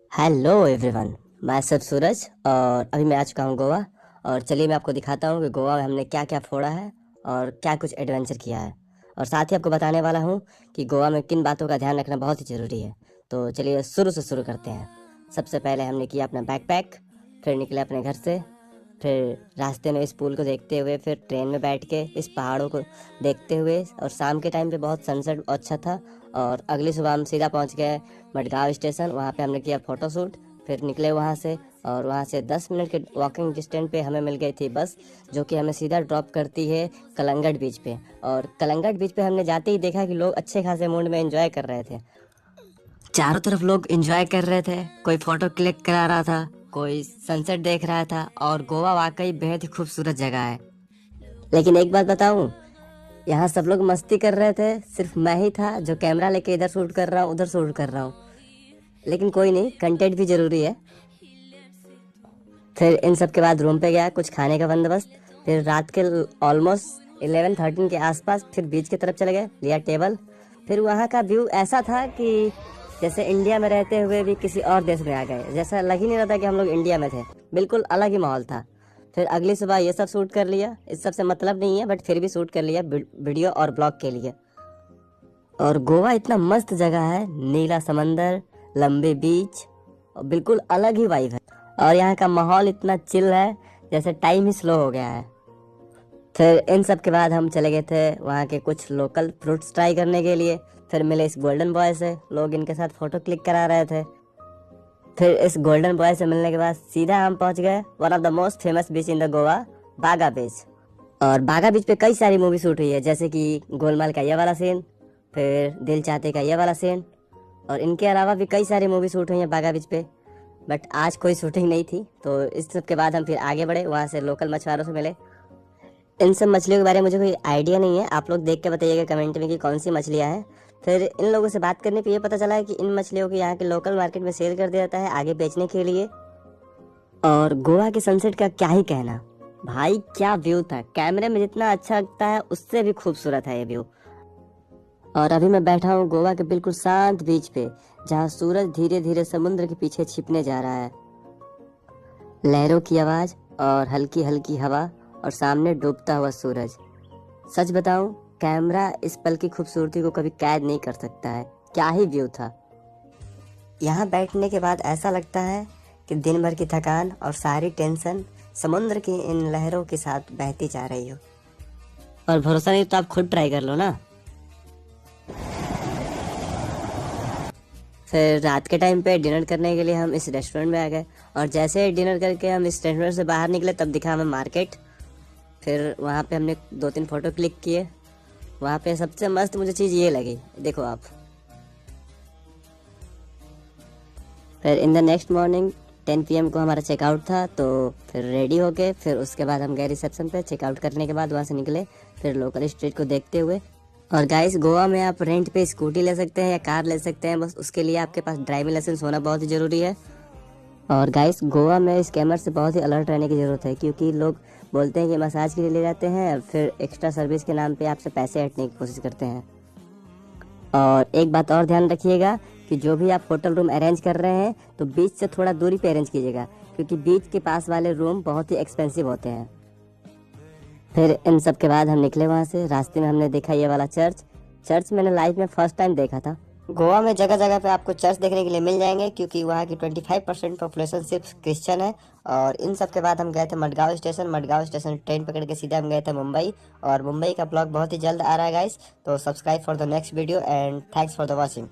Hello everyone, मैं सब सूरज और अभी मैं आ चुका हूँ गोवा। और चलिए मैं आपको दिखाता हूँ कि गोवा में हमने क्या क्या फोड़ा है और क्या कुछ एडवेंचर किया है। और साथ ही आपको बताने वाला हूँ कि गोवा में किन बातों का ध्यान रखना बहुत ही ज़रूरी है। तो चलिए शुरू से शुरू करते हैं। सबसे पहले हमने किया अपना बैकपैक, फिर निकले अपने घर से, फिर रास्ते में इस पुल को देखते हुए, फिर ट्रेन में बैठ के इस पहाड़ों को देखते हुए, और शाम के टाइम पे बहुत सनसेट अच्छा था। और अगली सुबह हम सीधा पहुंच गए मडगांव स्टेशन। वहाँ पे हमने किया फ़ोटो शूट, फिर निकले वहाँ से। और वहाँ से 10 मिनट के वॉकिंग डिस्टेंस पे हमें मिल गई थी बस, जो कि हमें सीधा ड्रॉप करती है कलंगट बीच पे। और कलंगट बीच पे हमने जाते ही देखा कि लोग अच्छे खासे मूड में एंजॉय कर रहे थे। चारों तरफ लोग एंजॉय कर रहे थे, कोई फोटो क्लिक करा रहा था, कोई सनसेट देख रहा था। और गोवा वाकई बेहद ही खूबसूरत जगह है। लेकिन एक बात बताऊं, यहाँ सब लोग मस्ती कर रहे थे, सिर्फ मैं ही था जो कैमरा लेके इधर शूट कर रहा हूँ, उधर शूट कर रहा हूँ। लेकिन कोई नहीं, कंटेंट भी जरूरी है। फिर इन सब के बाद रूम पे गया, कुछ खाने का बंदोबस्त। फिर रात के ऑलमोस्ट 11-13 के आसपास फिर बीच की तरफ चले गए, लिया टेबल। फिर वहाँ का व्यू ऐसा था कि जैसे इंडिया में रहते हुए भी किसी और देश में आ गए, जैसा लग ही नहीं रहा था कि हम लोग इंडिया में थे। बिल्कुल अलग ही माहौल था। फिर अगली सुबह ये सब शूट कर लिया, इस सब से मतलब नहीं है बट फिर भी शूट कर लिया वीडियो और ब्लॉग के लिए। और गोवा इतना मस्त जगह है, नीला समंदर, लंबे बीच, और बिल्कुल अलग ही वाइब है। और यहाँ का माहौल इतना चिल है जैसे टाइम ही स्लो हो गया है। फिर इन सब के बाद हम चले गए थे वहाँ के कुछ लोकल फ्रूट्स ट्राई करने के लिए। फिर मिले इस गोल्डन बॉय से, लोग इनके साथ फोटो क्लिक करा रहे थे। फिर इस गोल्डन बॉय से मिलने के बाद सीधा हम पहुंच गए one of the most famous beach in the Goa, बागा बीच। और बागा बीच पे कई सारी मूवी शूट हुई है, जैसे कि गोलमाल का ये वाला सीन, फिर दिल चाहते का ये वाला सीन। और इनके अलावा भी कई सारी मूवी शूट हुई हैं बागा बीच पे। बट आज कोई शूटिंग नहीं थी, तो इस सब के बाद हम फिर आगे बढ़े, वहाँ से लोकल मछुआरों से मिले। इन सब मछलियों के बारे में मुझे कोई आइडिया नहीं है, आप लोग देख के बताइएगा कमेंट में कि कौन सी मछलियाँ हैं। फिर इन लोगों से बात करने पे ये पता चला है कि इन मछलियों को यहाँ के लोकल मार्केट में सेल कर दिया जाता है आगे बेचने के लिए। और गोवा के सनसेट का क्या ही कहना, भाई क्या व्यू था, कैमरे में जितना अच्छा लगता है उससे भी खूबसूरत है ये व्यू। और अभी मैं बैठा हूँ गोवा के बिल्कुल शांत बीच पे, जहाँ सूरज धीरे धीरे समुद्र के पीछे छिपने जा रहा है। लहरों की आवाज और हल्की हल्की हवा और सामने डूबता हुआ सूरज। सच बताऊं, कैमरा इस पल की खूबसूरती को कभी कैद नहीं कर सकता है। क्या ही व्यू था। यहाँ बैठने के बाद ऐसा लगता है कि दिन भर की थकान और सारी टेंशन समुद्र की इन लहरों के साथ बहती जा रही हो। और भरोसा नहीं तो आप खुद ट्राई कर लो ना। फिर रात के टाइम पे डिनर करने के लिए हम इस रेस्टोरेंट में आ गए। और जैसे ही डिनर करके हम इस रेस्टोरेंट से बाहर निकले तब दिखा हमें मार्केट। फिर वहाँ पे हमने 2-3 फोटो क्लिक किए। वहाँ पे सबसे मस्त मुझे चीज़ ये लगी, देखो आप। फिर in the next morning 10 PM को हमारा चेकआउट था, तो फिर रेडी होके फिर उसके बाद हम गए रिसेप्शन पे। चेकआउट करने के बाद वहाँ से निकले फिर लोकल स्ट्रीट को देखते हुए। और गाइस, गोवा में आप रेंट पे स्कूटी ले सकते हैं या कार ले सकते हैं, बस उसके लिए आपके पास ड्राइविंग लाइसेंस होना बहुत ही ज़रूरी है। और गाइस, गोवा में स्कैमर से बहुत ही अलर्ट रहने की ज़रूरत है, क्योंकि लोग बोलते हैं कि मसाज के लिए ले जाते हैं, फिर एक्स्ट्रा सर्विस के नाम पे आपसे पैसे हटने की कोशिश करते हैं। और एक बात और ध्यान रखिएगा कि जो भी आप होटल रूम अरेंज कर रहे हैं तो बीच से थोड़ा दूरी पे अरेंज कीजिएगा, क्योंकि बीच के पास वाले रूम बहुत ही एक्सपेंसिव होते हैं। फिर इन सब के बाद हम निकले वहाँ से। रास्ते में हमने देखा ये वाला चर्च। चर्च मैंने लाइफ में फर्स्ट टाइम देखा था। गोवा में जगह जगह पे आपको चर्च देखने के लिए मिल जाएंगे, क्योंकि वहाँ की 25% पॉपुलेशन सिर्फ क्रिश्चियन है। और इन सब के बाद हम गए थे Madgaon station. Madgaon station train पकड़ के सीधा हम गए थे मुंबई। और मुंबई का ब्लॉग बहुत ही जल्द आ रहा है गाइस, तो subscribe for the next video and thanks for the watching.